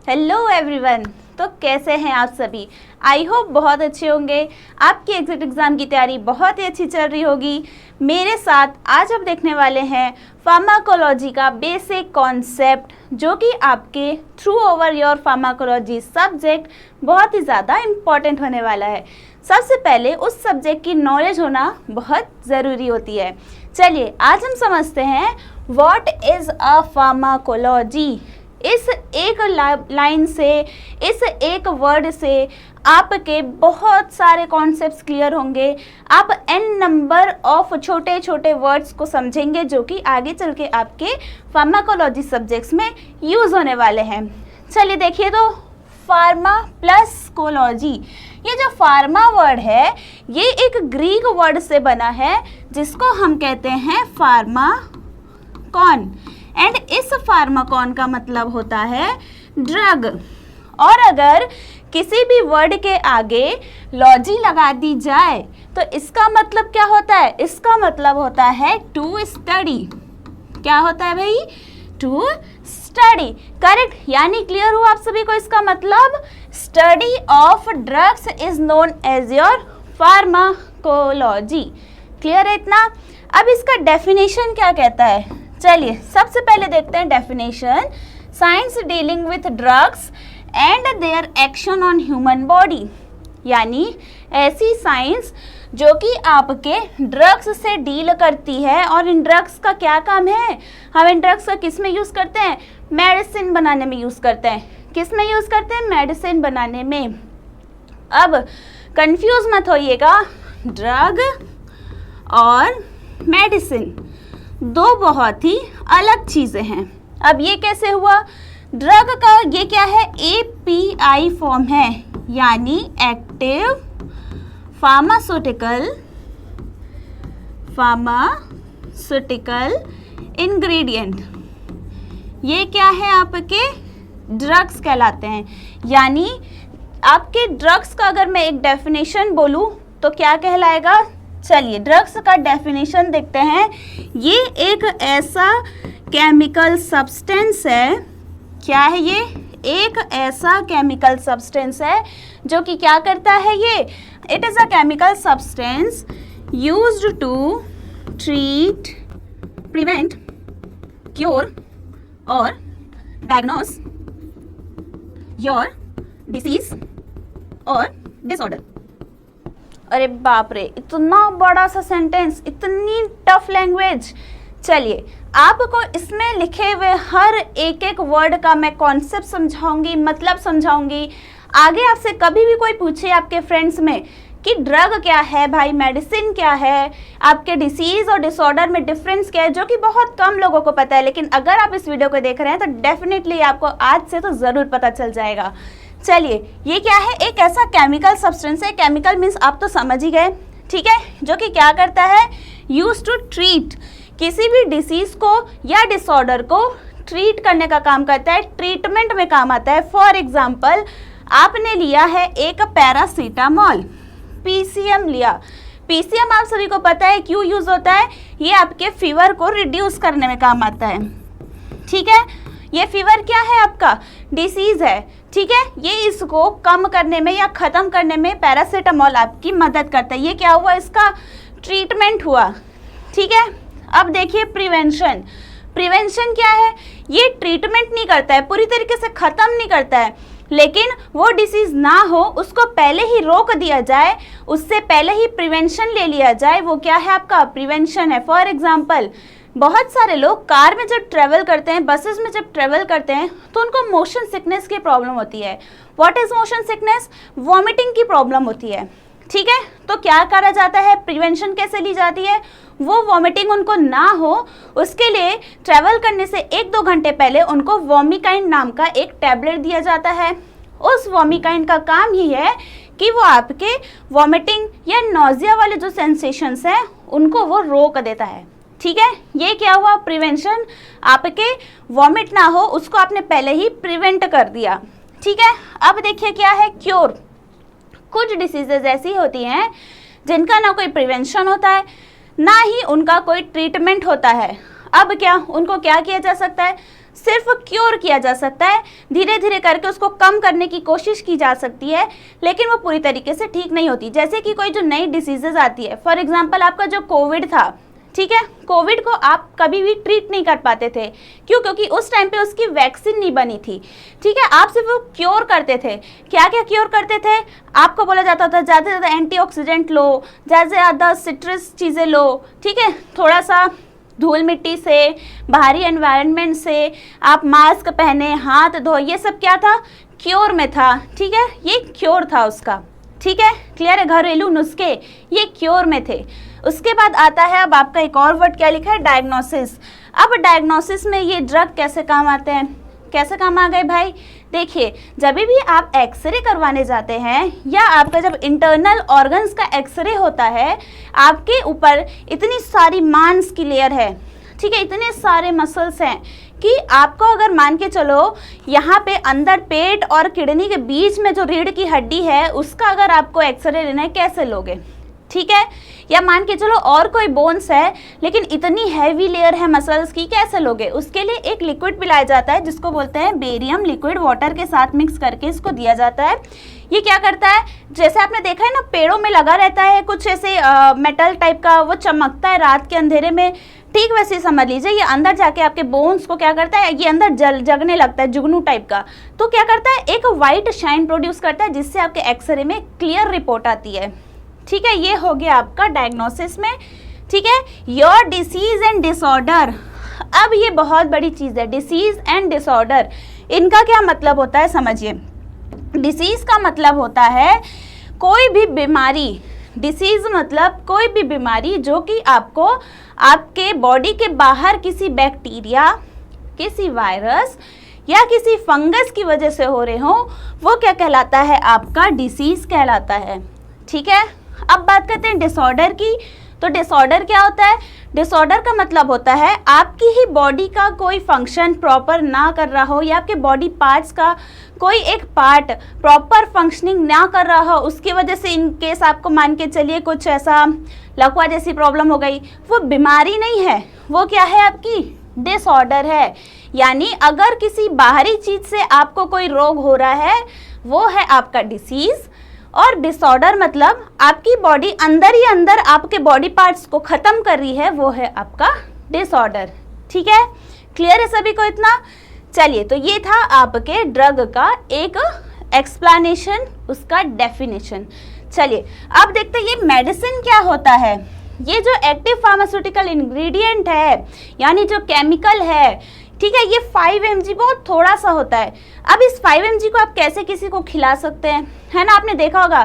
Hello everyone. तो कैसे हैं आप सभी? आई होप बहुत अच्छे होंगे। आपकी एग्जिट एग्ज़ाम की तैयारी बहुत ही अच्छी चल रही होगी। मेरे साथ आज आप देखने वाले हैं फार्माकोलॉजी का बेसिक कॉन्सेप्ट, जो कि आपके through over your pharmacology subject बहुत ही ज़्यादा इम्पॉर्टेंट होने वाला है। सबसे पहले उस सब्जेक्ट की नॉलेज होना बहुत ज़रूरी होती है। चलिए आज हम समझते हैं व्हाट इज़ अ फार्माकोलॉजी। इस एक लाइन से, इस एक वर्ड से आपके बहुत सारे कॉन्सेप्ट्स क्लियर होंगे। आप n नंबर ऑफ छोटे छोटे वर्ड्स को समझेंगे, जो कि आगे चल के आपके फार्माकोलॉजी सब्जेक्ट्स में यूज़ होने वाले हैं। चलिए देखिए, तो फार्मा प्लस कोलॉजी, ये जो फार्मा वर्ड है ये एक ग्रीक वर्ड से बना है, जिसको हम कहते हैं फार्माकॉन। एंड इस फार्माकॉन का मतलब होता है ड्रग। और अगर किसी भी वर्ड के आगे लॉजी लगा दी जाए तो इसका मतलब क्या होता है? इसका मतलब होता है टू स्टडी। क्या होता है भाई? To study. करेक्ट, यानी क्लियर हुआ आप सभी को? इसका मतलब study of drugs is known as your pharmacology. Clear है इतना? अब इसका डेफिनेशन क्या कहता है? चलिए सबसे पहले देखते हैं definition. Science dealing with drugs and their action on human body, यानी ऐसी साइंस जो कि आपके ड्रग्स से डील करती है। और इन ड्रग्स का क्या काम है? हम इन ड्रग्स का किस में यूज़ करते हैं? मेडिसिन बनाने में यूज़ करते हैं। किस में यूज़ करते हैं? मेडिसिन बनाने में। अब कंफ्यूज मत होइएगा, ड्रग और मेडिसिन दो बहुत ही अलग चीज़ें हैं। अब ये कैसे हुआ? ड्रग का ये क्या है? API फॉर्म है, यानी एक्टिव फार्मास्यूटिकल इंग्रेडिएंट। ये क्या है? आपके ड्रग्स कहलाते हैं। यानी आपके ड्रग्स का अगर मैं एक डेफिनेशन बोलूँ तो क्या कहलाएगा? चलिए ड्रग्स का डेफिनेशन देखते हैं। ये एक ऐसा केमिकल सब्सटेंस है। क्या है ये? एक ऐसा केमिकल सब्सटेंस है जो कि क्या करता है? ये it is a chemical substance used to treat, prevent, cure और डायग्नोस योर डिसीज और डिसऑर्डर। अरे बाप रे, इतना बड़ा सा सेंटेंस, इतनी टफ लैंग्वेज। चलिए आपको इसमें लिखे हुए हर एक एक वर्ड का मैं कॉन्सेप्ट समझाऊंगी, मतलब समझाऊंगी। आगे आपसे कभी भी कोई पूछे आपके फ्रेंड्स में कि ड्रग क्या है भाई, मेडिसिन क्या है, आपके डिसीज़ और डिसऑर्डर में डिफरेंस क्या है, जो कि बहुत कम लोगों को पता है। लेकिन अगर आप इस वीडियो को देख रहे हैं तो डेफिनेटली आपको आज से तो ज़रूर पता चल जाएगा। चलिए ये क्या है? एक ऐसा केमिकल सब्सटेंस है। केमिकल मीन्स आप तो समझ ही गए, ठीक है, जो कि क्या करता है? यूज टू ट्रीट, किसी भी डिसीज को या डिसऑर्डर को ट्रीट करने का काम करता है, ट्रीटमेंट में काम आता है। फॉर एग्जाम्पल आपने लिया है एक पैरासीटामॉल, PCM लिया। PCM आप सभी को पता है क्यों यूज होता है? ये आपके फीवर को रिड्यूस करने में काम आता है, ठीक है। ये फीवर क्या है? आपका डिसीज है, ठीक है। ये इसको कम करने में या ख़त्म करने में पैरासीटामॉल आपकी मदद करता है। ये क्या हुआ? इसका ट्रीटमेंट हुआ, ठीक है। अब देखिए प्रिवेंशन। प्रिवेंशन क्या है? ये ट्रीटमेंट नहीं करता है, पूरी तरीके से ख़त्म नहीं करता है, लेकिन वो डिसीज़ ना हो उसको पहले ही रोक दिया जाए, उससे पहले ही प्रिवेंशन ले लिया जाए, वो क्या है? आपका प्रिवेंशन है। फॉर एग्जाम्पल बहुत सारे लोग कार में जब ट्रैवल करते हैं, बसेस में जब ट्रैवल करते हैं तो उनको मोशन सिकनेस की प्रॉब्लम होती है। What is motion sickness? Vomiting की प्रॉब्लम होती है, ठीक है। तो क्या करा जाता है? प्रिवेंशन कैसे ली जाती है? वो वॉमिटिंग उनको ना हो उसके लिए ट्रैवल करने से 1-2 घंटे पहले उनको वॉमिकाइन नाम का एक टैबलेट दिया जाता है। उस वॉमिकाइन का काम ही है कि वो आपके वॉमिटिंग या नोजिया वाले जो सेंसेशंस हैं उनको वो रोक देता है, ठीक है। ये क्या हुआ? प्रिवेंशन। आपके वॉमिट ना हो उसको आपने पहले ही प्रिवेंट कर दिया, ठीक है। अब देखिए क्या है? क्योर। कुछ डिसीजेज ऐसी होती हैं जिनका ना कोई प्रिवेंशन होता है ना ही उनका कोई ट्रीटमेंट होता है। अब क्या उनको क्या किया जा सकता है? सिर्फ क्योर किया जा सकता है, धीरे धीरे करके उसको कम करने की कोशिश की जा सकती है, लेकिन वो पूरी तरीके से ठीक नहीं होती। जैसे कि कोई जो नई डिसीजेज आती है, फॉर एग्जांपल आपका जो कोविड था, ठीक है, कोविड को आप कभी भी ट्रीट नहीं कर पाते थे, क्यों? क्योंकि उस टाइम पे उसकी वैक्सीन नहीं बनी थी, ठीक है। आप सिर्फ वो क्योर करते थे। क्या क्या क्योर करते थे? आपको बोला जाता था ज़्यादा से ज़्यादा एंटीऑक्सीडेंट लो, ज़्यादा से ज़्यादा सिट्रस चीज़ें लो, ठीक है, थोड़ा सा धूल मिट्टी से, बाहरी एनवायरनमेंट से आप मास्क पहने, हाथ धो, ये सब क्या था? क्योर में था, ठीक है, ये क्योर था उसका, ठीक है, क्लियर है। घरेलू नुस्खे ये क्योर में थे। उसके बाद आता है अब आपका एक और वर्ड, क्या लिखा है? डायग्नोसिस। अब डायग्नोसिस में ये ड्रग कैसे काम आते हैं? कैसे काम आ गए भाई? देखिए, जब भी आप एक्सरे करवाने जाते हैं या आपका जब इंटरनल ऑर्गन्स का एक्सरे होता है, आपके ऊपर इतनी सारी मांस की लेयर है, ठीक है, इतने सारे मसल्स हैं कि आपको अगर मान के चलो यहाँ पे अंदर पेट और किडनी के बीच में जो रीढ़ की हड्डी है उसका अगर आपको एक्सरे लेना है, कैसे लोगे? ठीक है, या मान के चलो और कोई बोन्स है लेकिन इतनी हैवी लेयर है मसल्स की, कैसे लोगे? उसके लिए एक लिक्विड पिलाया जाता है जिसको बोलते हैं बेरियम लिक्विड, वाटर के साथ मिक्स करके इसको दिया जाता है। ये क्या करता है? जैसे आपने देखा है ना, पेड़ों में लगा रहता है कुछ ऐसे मेटल टाइप का, वो चमकता है रात के अंधेरे में, ठीक वैसे समझ लीजिए ये अंदर जाके आपके बोन्स को क्या करता है, ये अंदर जगने लगता है, जुगनू टाइप का। तो क्या करता है, एक वाइट शाइन प्रोड्यूस करता है जिससे आपके एक्सरे में क्लियर रिपोर्ट आती है। ठीक है, ये हो गया आपका डायग्नोसिस में। ठीक है, योर डिसीज एंड डिसऑर्डर। अब ये बहुत बड़ी चीज़ है, डिसीज एंड डिसऑर्डर। इनका क्या मतलब होता है समझिए। डिसीज का मतलब होता है कोई भी बीमारी, डिसीज मतलब कोई भी बीमारी जो कि आपको आपके बॉडी के बाहर किसी बैक्टीरिया, किसी वायरस या किसी फंगस की वजह से हो रहे हो, वो क्या कहलाता है? आपका डिसीज कहलाता है। ठीक है, अब बात करते हैं डिसऑर्डर की। तो डिसऑर्डर क्या होता है? डिसऑर्डर का मतलब होता है आपकी ही बॉडी का कोई फंक्शन प्रॉपर ना कर रहा हो, या आपके बॉडी पार्ट्स का कोई एक पार्ट प्रॉपर फंक्शनिंग ना कर रहा हो, उसकी वजह से इन केस आपको मान के चलिए कुछ ऐसा लकवा जैसी प्रॉब्लम हो गई, वो बीमारी नहीं है, वो क्या है? आपकी डिसऑर्डर है। यानी अगर किसी बाहरी चीज़ से आपको कोई रोग हो रहा है, वो है आपका डिसीज़। और डिसऑर्डर मतलब आपकी बॉडी अंदर ही अंदर आपके बॉडी पार्ट्स को ख़त्म कर रही है, वो है आपका डिसऑर्डर। ठीक है, क्लियर है सभी को इतना? चलिए, तो ये था आपके ड्रग का एक एक्सप्लेनेशन, उसका डेफिनेशन। चलिए अब देखते हैं ये मेडिसिन क्या होता है। ये जो एक्टिव फार्मास्यूटिकल इंग्रेडिएंट है, यानी जो केमिकल है, ठीक है, ये 5 mg बहुत थोड़ा सा होता है। अब इस 5 mg को आप कैसे किसी को खिला सकते हैं, है ना? आपने देखा होगा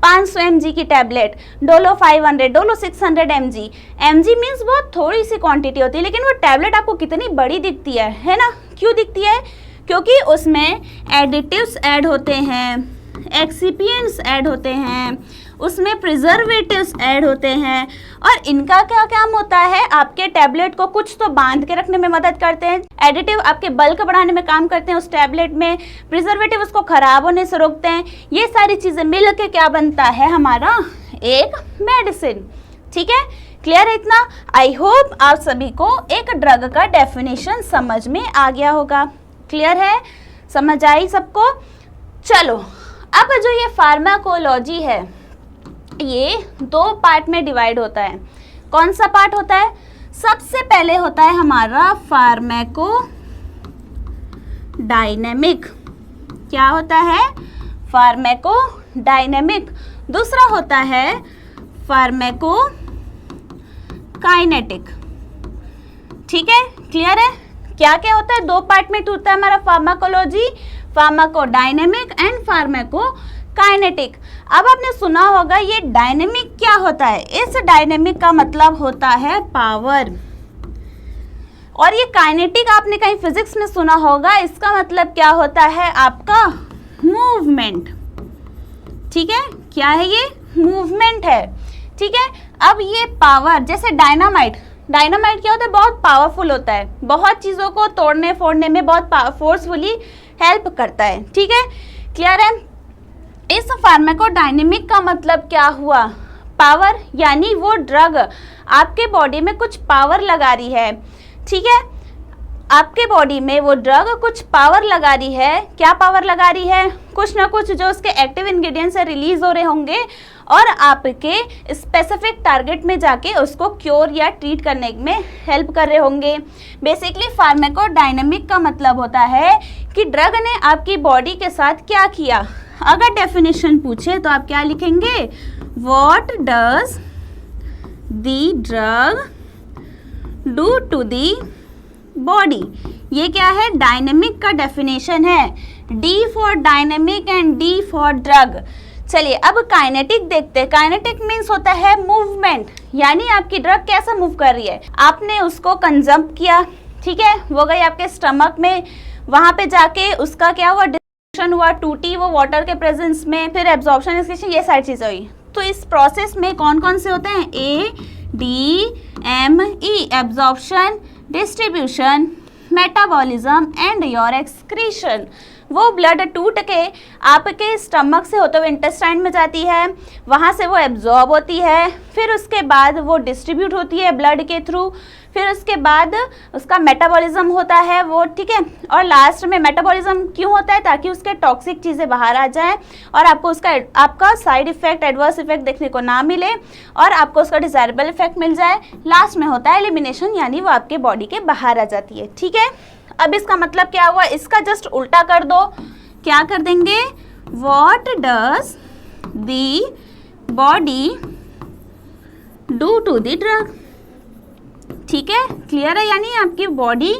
500 mg की tablet, Dolo 500, Dolo 600 mg। mg means बहुत थोड़ी सी क्वांटिटी होती है, लेकिन वो टैबलेट आपको कितनी बड़ी दिखती है ना? क्यों दिखती है? क्योंकि उसमें एडिटिव्स ऐड होते हैं, एक्सिपिएंट्स ऐड होते हैं, उसमें प्रिजर्वेटिव्स ऐड होते हैं, और इनका क्या काम होता है? आपके टैबलेट को कुछ तो बांध के रखने में मदद करते हैं, एडिटिव आपके बल्क बढ़ाने में काम करते हैं उस टैबलेट में, प्रिजर्वेटिव उसको खराब होने से रोकते हैं। ये सारी चीज़ें मिल के क्या बनता है? हमारा एक मेडिसिन। ठीक है, क्लियर है इतना? आई होप आप सभी को एक ड्रग का डेफिनेशन समझ में आ गया होगा। क्लियर है? समझ आई सबको? चलो, अब जो ये फार्माकोलॉजी है, ये 2 पार्ट में डिवाइड होता है। कौन सा पार्ट होता है? सबसे पहले होता है हमारा फार्माको डायनेमिक। क्या होता है? Pharmaco dynamic. दूसरा होता है फार्माको काइनेटिक। ठीक है, क्लियर है? क्या क्या होता है? 2 पार्ट में टूटता है हमारा फार्माकोलॉजी, फार्माकोडायनेमिक एंड फार्माकोकाइनेटिक। अब आपने सुना होगा ये डायनेमिक क्या होता है? इस डायनेमिक का मतलब होता है पावर, और ये काइनेटिक आपने कहीं फिजिक्स में सुना होगा, इसका मतलब क्या होता है? आपका मूवमेंट। ठीक है, क्या है ये? मूवमेंट है। ठीक है, अब ये पावर, जैसे डायनामाइट, डायनामाइट क्या होता है? बहुत पावरफुल होता है, बहुत चीज़ों को तोड़ने फोड़ने में बहुत फोर्सफुली हेल्प करता है। ठीक है, क्लियर है? इस फार्माकोडायनेमिक का मतलब क्या हुआ? पावर, यानी वो ड्रग आपके बॉडी में कुछ पावर लगा रही है। ठीक है, आपके बॉडी में वो ड्रग कुछ पावर लगा रही है। क्या पावर लगा रही है? कुछ ना कुछ जो उसके एक्टिव इंग्रेडिएंट्स है रिलीज हो रहे होंगे और आपके स्पेसिफिक टारगेट में जाके उसको क्योर या ट्रीट करने में हेल्प कर रहे होंगे। बेसिकली फार्माकोडायनामिक का मतलब होता है कि ड्रग ने आपकी बॉडी के साथ क्या किया। अगर डेफिनेशन पूछे तो आप क्या लिखेंगे? What does the drug do to the body. ये क्या है? डायनेमिक का डेफिनेशन है। D for dynamic and D for drug. चलिए अब काइनेटिक देखते हैं। काइनेटिक मीन्स होता है मूवमेंट, यानी आपकी ड्रग कैसा मूव कर रही है। आपने उसको कंज्यूम किया, ठीक है, वो गई आपके स्टमक में, वहां पे जाके उसका क्या हुआ? डिस्ट्रीब्यूशन हुआ, टूटी वो वाटर के प्रेजेंस में, फिर एब्जॉर्प्शन, एक्सक्रीशन, ये सारी चीजें हुई। तो इस प्रोसेस में कौन कौन से होते हैं? ADME, absorption, distribution, metabolism and your excretion. वो ब्लड टूट के आपके स्टमक से होते हुए इंटेस्टाइन में जाती है, वहाँ से वो एब्जॉर्ब होती है, फिर उसके बाद वो डिस्ट्रीब्यूट होती है ब्लड के थ्रू, फिर उसके बाद उसका मेटाबॉलिज्म होता है वो, ठीक है। और लास्ट में मेटाबॉलिज्म क्यों होता है? ताकि उसके टॉक्सिक चीज़ें बाहर आ जाएं और आपको आपका साइड इफेक्ट, एडवर्स इफेक्ट देखने को ना मिले और आपको उसका डिजायरेबल इफेक्ट मिल जाए। लास्ट में होता है एलिमिनेशन, यानी वो आपके बॉडी के बाहर आ जाती है, ठीक है। अब इसका मतलब क्या हुआ? इसका जस्ट उल्टा कर दो। क्या कर देंगे? What does the body do to the drug. ठीक है, क्लियर है। यानी आपकी बॉडी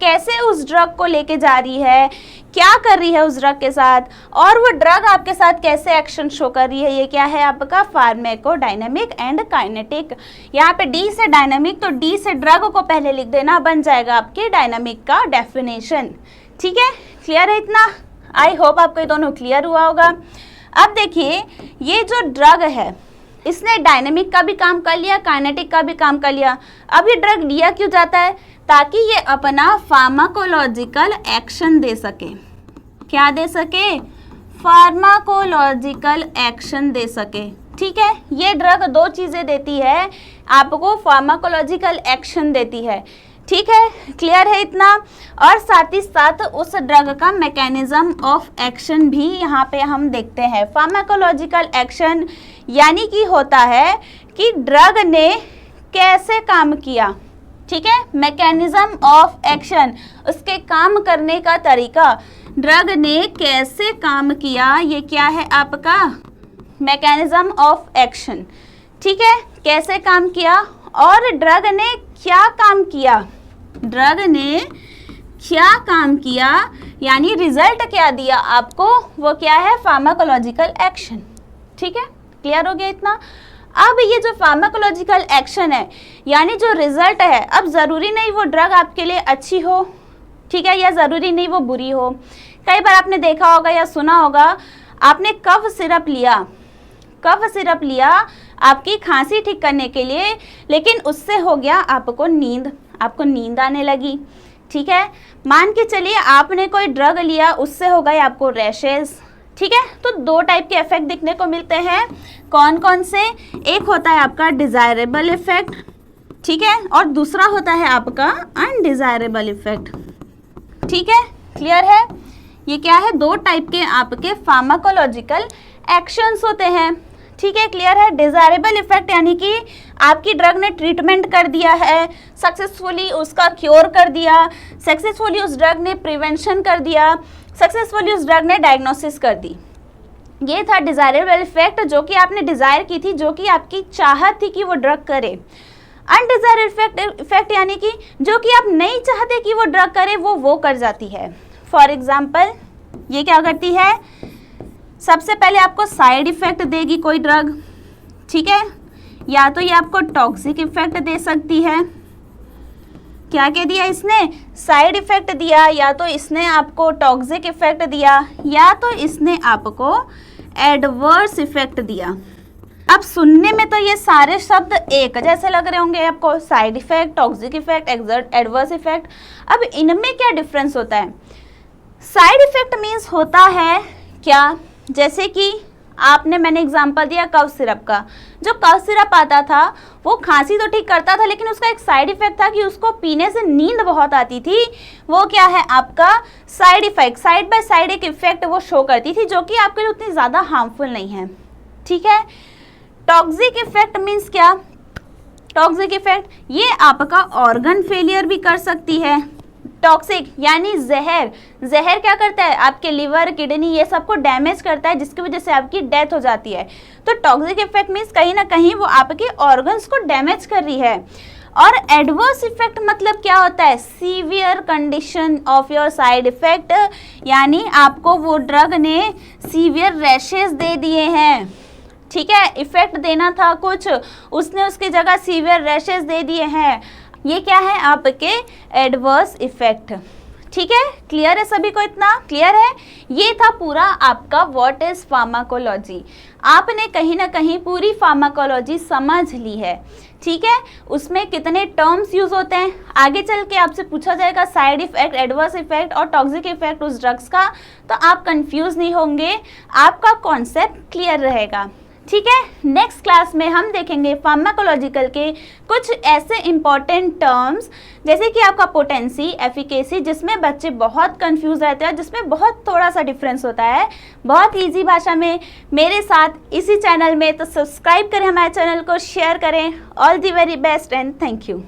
कैसे उस ड्रग को लेके जा रही है, क्या कर रही है उस ड्रग के साथ, और वो ड्रग आपके साथ कैसे एक्शन शो कर रही है। ये क्या है आपका? Pharmacodynamic and kinetic. यहाँ पे डी से डायनामिक, तो डी से ड्रग को पहले लिख देना, बन जाएगा आपके डायनामिक का डेफिनेशन। ठीक है, क्लियर है इतना? आई होप आपको ये दोनों क्लियर हुआ होगा। अब देखिए, ये जो ड्रग है इसने डायनामिक का भी काम कर लिया, काइनेटिक का भी काम कर लिया। अब ये ड्रग लिया क्यों जाता है? ताकि ये अपना फार्माकोलॉजिकल एक्शन दे सके। क्या दे सके? फार्माकोलॉजिकल एक्शन दे सके। ठीक है, ये ड्रग दो चीज़ें देती है आपको, फार्माकोलॉजिकल एक्शन देती है। ठीक है, क्लियर है इतना? और साथ ही साथ उस ड्रग का मैकेनिज्म ऑफ एक्शन भी यहाँ पे हम देखते हैं। फार्माकोलॉजिकल एक्शन यानी कि होता है कि ड्रग ने कैसे काम किया। ठीक है, मैकेनिज्म ऑफ एक्शन, उसके काम करने का तरीका, ड्रग ने कैसे काम किया, ये क्या है आपका? Mechanism of action. ठीक है, कैसे काम किया और ड्रग ने क्या काम किया, ड्रग ने क्या काम किया, यानी रिजल्ट क्या दिया आपको, वो क्या है? Pharmacological action. ठीक है, क्लियर हो गया इतना? अब ये जो फार्माकोलॉजिकल एक्शन है, यानी जो रिजल्ट है, अब ज़रूरी नहीं वो ड्रग आपके लिए अच्छी हो, ठीक है, या ज़रूरी नहीं वो बुरी हो। कई बार आपने देखा होगा या सुना होगा, आपने कफ सिरप लिया आपकी खांसी ठीक करने के लिए, लेकिन उससे हो गया आपको नींद आने लगी। ठीक है, मान के चलिए आपने कोई ड्रग लिया, उससे हो गए आपको रैशेस। ठीक है, तो दो टाइप के इफेक्ट दिखने को मिलते हैं। कौन कौन से? एक होता है आपका डिजायरेबल इफेक्ट, ठीक है, और दूसरा होता है आपका अनडिजायरेबल इफेक्ट। ठीक है, क्लियर है? ये क्या है? दो टाइप के आपके फार्माकोलॉजिकल एक्शंस होते हैं। ठीक है, क्लियर है? डिजायरेबल इफेक्ट यानी कि आपकी ड्रग ने ट्रीटमेंट कर दिया है, सक्सेसफुली उसका क्योर कर दिया, सक्सेसफुली उस ड्रग ने प्रिवेंशन कर दिया, सक्सेसफुली उस ड्रग ने डायग्नोसिस कर दी। ये था डिजायरेबल इफेक्ट, जो कि आपने डिजायर की थी, जो कि आपकी चाहत थी कि वो ड्रग करे। अनडिजायरेबल इफेक्ट यानी कि जो कि आप नहीं चाहते कि वो ड्रग करे, वो कर जाती है। फॉर एग्जाम्पल, ये क्या करती है? सबसे पहले आपको साइड इफेक्ट देगी कोई ड्रग, ठीक है, या तो ये आपको टॉक्सिक इफेक्ट दे सकती है। क्या क्या दिया इसने? साइड इफेक्ट दिया, या तो इसने आपको टॉक्सिक इफेक्ट दिया, या तो इसने आपको एडवर्स इफेक्ट दिया। अब सुनने में तो ये सारे शब्द एक जैसे लग रहे होंगे आपको, side effect, toxic effect, adverse effect. अब इनमें क्या डिफरेंस होता है? साइड इफेक्ट मीन्स होता है क्या? जैसे कि मैंने एग्जांपल दिया कफ सिरप का। जो कफ सिरप आता था वो खांसी तो ठीक करता था, लेकिन उसका एक साइड इफेक्ट था कि उसको पीने से नींद बहुत आती थी। वो क्या है आपका side effect, side by side एक इफेक्ट वो शो करती थी, जो कि आपके लिए उतनी ज़्यादा हार्मफुल नहीं है। ठीक है। टॉक्सिक इफेक्ट मीन्स क्या? टॉक्सिक इफेक्ट ये आपका ऑर्गन फेलियर भी कर सकती है। टॉक्सिक यानी जहर। जहर क्या करता है? आपके लिवर, किडनी ये सब को डैमेज करता है, जिसकी वजह से आपकी डेथ हो जाती है। तो टॉक्सिक इफेक्ट मीन्स कहीं ना कहीं वो आपके ऑर्गन्स को डैमेज कर रही है। और एडवर्स इफेक्ट मतलब क्या होता है? Severe condition of your side effect, यानी आपको वो ड्रग ने सीवियर रैशेस दे दिए हैं। ठीक है, इफेक्ट देना था कुछ, उसने उसकी जगह सीवियर रैशेस दे दिए हैं। ये क्या है? आपके एडवर्स इफेक्ट। ठीक है, क्लियर है सभी को? इतना क्लियर है? ये था पूरा आपका व्हाट इज फार्माकोलॉजी। आपने कहीं ना कहीं पूरी फार्माकोलॉजी समझ ली है। ठीक है, उसमें कितने टर्म्स यूज होते हैं, आगे चल के आपसे पूछा जाएगा साइड इफेक्ट, एडवर्स इफेक्ट और टॉक्सिक इफेक्ट उस ड्रग्स का, तो आप कंफ्यूज नहीं होंगे, आपका कॉन्सेप्ट क्लियर रहेगा। ठीक है, नेक्स्ट क्लास में हम देखेंगे फार्माकोलॉजिकल के कुछ ऐसे इंपॉर्टेंट टर्म्स, जैसे कि आपका पोटेंसी, एफिकेसी, जिसमें बच्चे बहुत कंफ्यूज रहते हैं, जिसमें बहुत थोड़ा सा डिफरेंस होता है, बहुत इजी भाषा में मेरे साथ इसी चैनल में। तो सब्सक्राइब करें हमारे चैनल को, शेयर करें। All the very best and thank you.